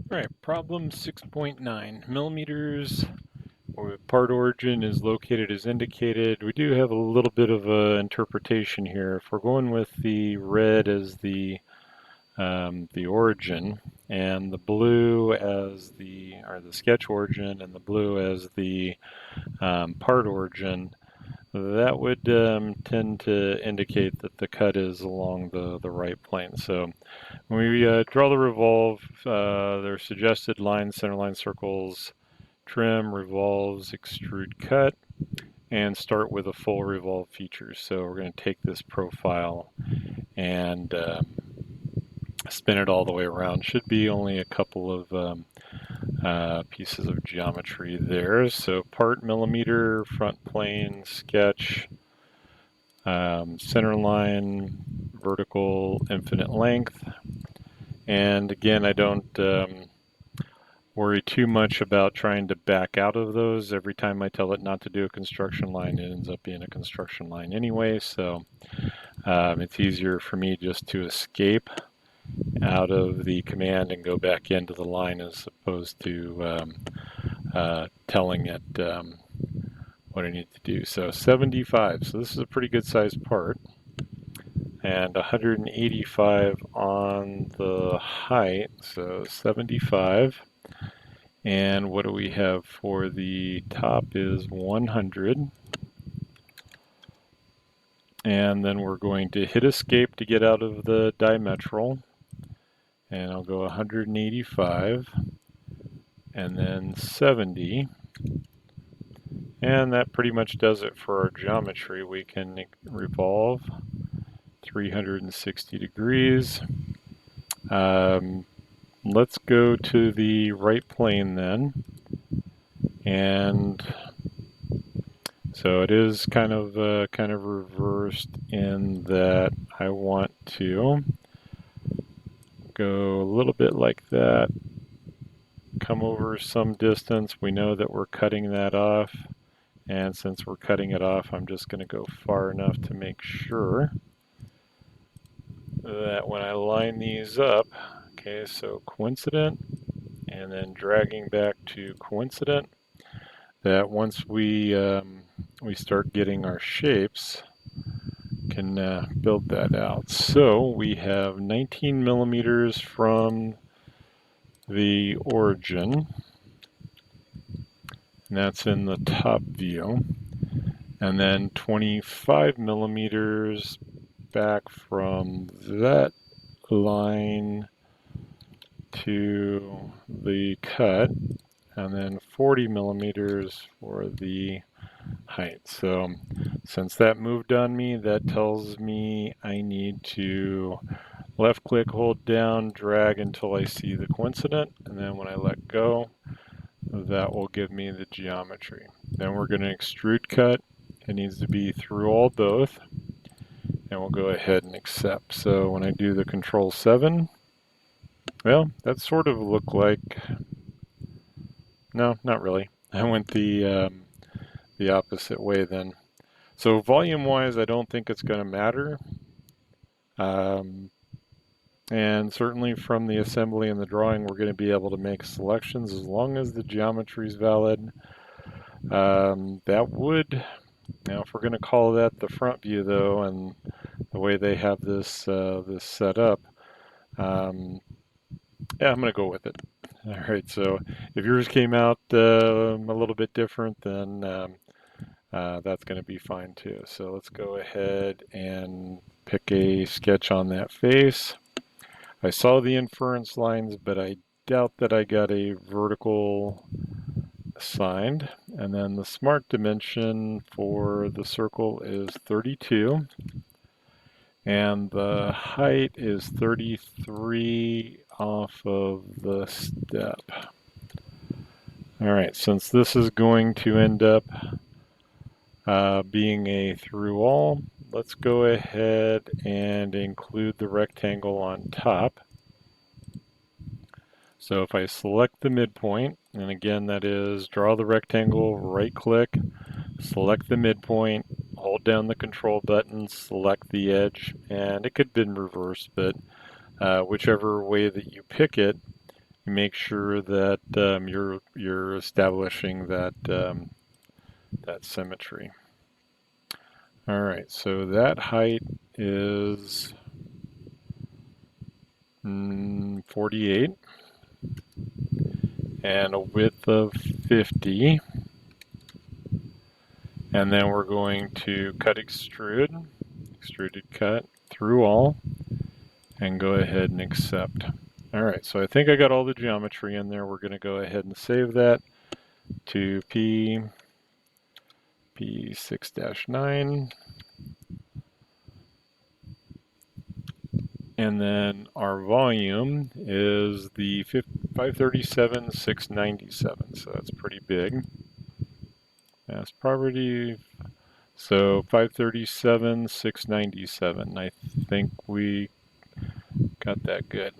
All right, problem 6.9 millimeters. Where part origin is located as indicated. We do have a little bit of a interpretation here. If we're going with the red as the origin and the blue as the sketch origin and the blue as the part origin, that would tend to indicate that the cut is along the right plane. So when we draw the revolve, there are suggested lines, center line circles, trim, revolves, extrude, cut, and start with a full revolve feature. So we're going to take this profile and spin it all the way around. Should be only a couple of pieces of geometry there. So part millimeter, front plane, sketch, center line, vertical, infinite length. And again, I don't worry too much about trying to back out of those. Every time I tell it not to do a construction line, it ends up being a construction line anyway. So it's easier for me just to escape out of the command and go back into the line as opposed to telling it what I need to do. So 75. So this is a pretty good sized part. And 185 on the height. So 75. And what do we have for the top is 100. And then we're going to hit escape to get out of the dimetral. And I'll go 185 and then 70. And that pretty much does it for our geometry. We can revolve 360 degrees. Let's go to the right plane then. And so it is kind of reversed in that I want to go a little bit like that, come over some distance. We know that we're cutting that off. And since we're cutting it off, I'm just going to go far enough to make sure that when I line these up, okay, so coincident, and then dragging back to coincident, that once we start getting our shapes, can build that out. So we have 19 millimeters from the origin, and that's in the top view, and then 25 millimeters back from that line to the cut, and then 40 millimeters for the height. So since that moved on me, that tells me I need to left click, hold down, drag until I see the coincident, and then when I let go, that will give me the geometry. Then we're going to extrude cut. It needs to be through all both, and we'll go ahead and accept. So when I do the control 7, well, that sort of looked like, no, not really. I went the opposite way then. So volume wise, I don't think it's going to matter. And certainly from the assembly and the drawing, we're going to be able to make selections as long as the geometry is valid. That would, now if we're going to call that the front view though, and the way they have this set up, yeah, I'm going to go with it. All right, so if yours came out a little bit different, then that's going to be fine too. So let's go ahead and pick a sketch on that face. I saw the inference lines, but I doubt that I got a vertical assigned. And then the smart dimension for the circle is 32. And the height is 33 off of the step. All right, since this is going to end up being a through all, let's go ahead and include the rectangle on top. So if I select the midpoint, and again that is draw the rectangle, right click, select the midpoint, hold down the control button, select the edge, and it could have been reversed, but whichever way that you pick it, you make sure that you're establishing that that symmetry. All right, so that height is 48 and a width of 50. And then we're going to cut extruded cut through all, and go ahead and accept. All right, so I think I got all the geometry in there. We're going to go ahead and save that to P6-9. And then our volume is the 537,697, so that's pretty big. Mass property, so 537,697. I think we got that good.